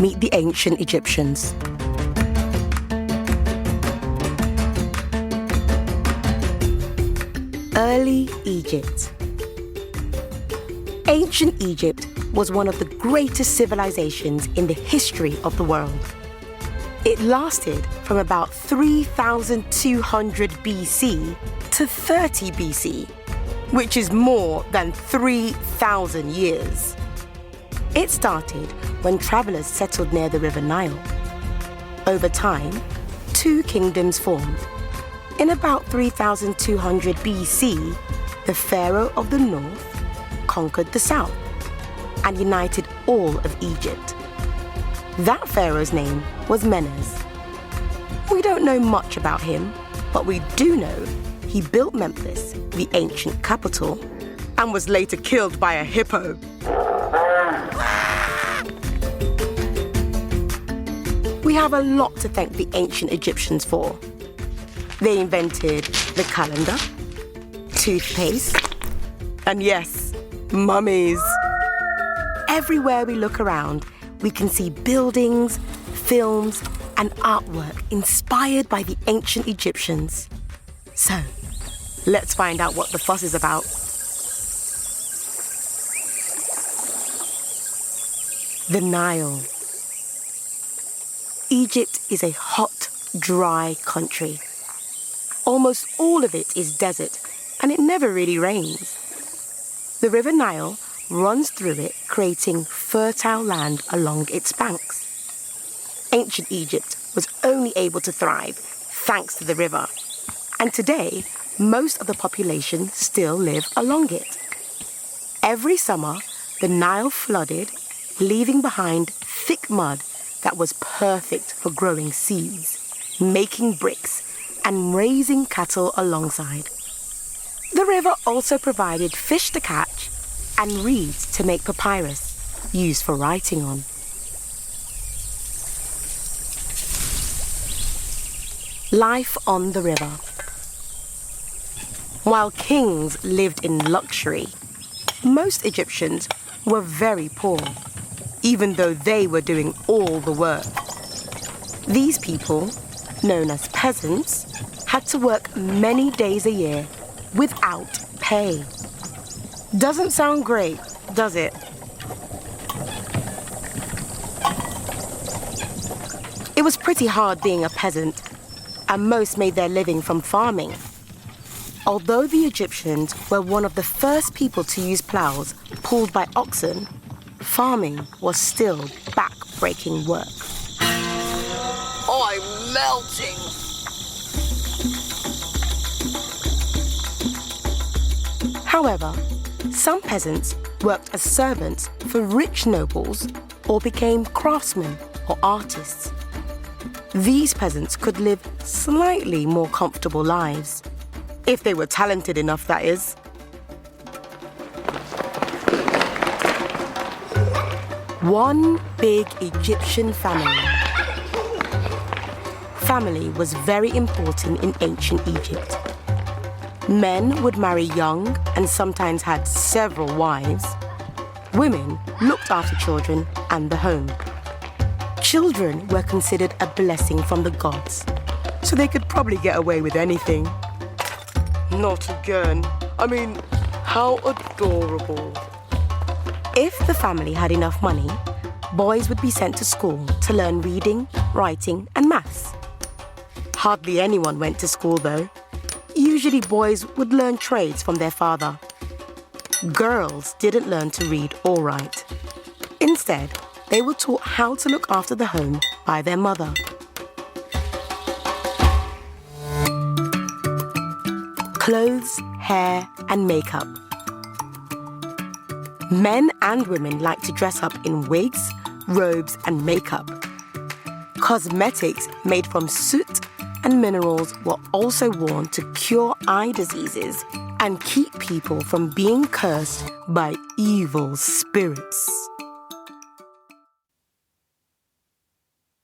meet the ancient Egyptians. Early Egypt. Ancient Egypt was one of the greatest civilizations in the history of the world. It lasted from about 3,200 BC to 30 BC, which is more than 3,000 years. It started when travelers settled near the River Nile. Over time, two kingdoms formed. In about 3,200 BC, the Pharaoh of the north conquered the south and united all of Egypt. That pharaoh's name was Menes. We don't know much about him, but we do know he built Memphis, the ancient capital, and was later killed by a hippo. We have a lot to thank the ancient Egyptians for. They invented the calendar, toothpaste, and yes, mummies. Everywhere we look around, we can see buildings, films, and artwork inspired by the ancient Egyptians. So, let's find out what the fuss is about. The Nile. Egypt is a hot, dry country. Almost all of it is desert, and it never really rains. The River Nile runs through it, creating fertile land along its banks. Ancient Egypt was only able to thrive thanks to the river, and today, most of the population still live along it. Every summer, the Nile flooded, leaving behind thick mud that was perfect for growing seeds, making bricks, and raising cattle alongside. The river also provided fish to catch and reeds to make papyrus, used for writing on. Life on the river. While kings lived in luxury, most Egyptians were very poor, even though they were doing all the work. These people, known as peasants, had to work many days a year without pay. Doesn't sound great, does it? It was pretty hard being a peasant, and most made their living from farming. Although the Egyptians were one of the first people to use plows pulled by oxen, farming was still back-breaking work. I'm melting! However, some peasants worked as servants for rich nobles or became craftsmen or artists. These peasants could live slightly more comfortable lives, if they were talented enough, that is. One big Egyptian family. Family was very important in ancient Egypt. Men would marry young and sometimes had several wives. Women looked after children and the home. Children were considered a blessing from the gods, so they could probably get away with anything. Not again. I mean, how adorable. If the family had enough money, boys would be sent to school to learn reading, writing, and maths. Hardly anyone went to school, though. Usually boys would learn trades from their father. Girls didn't learn to read or write. Instead, they were taught how to look after the home by their mother. Clothes, hair, and makeup. Men and women like to dress up in wigs, robes, and makeup. Cosmetics made from soot and minerals were also worn to cure eye diseases and keep people from being cursed by evil spirits.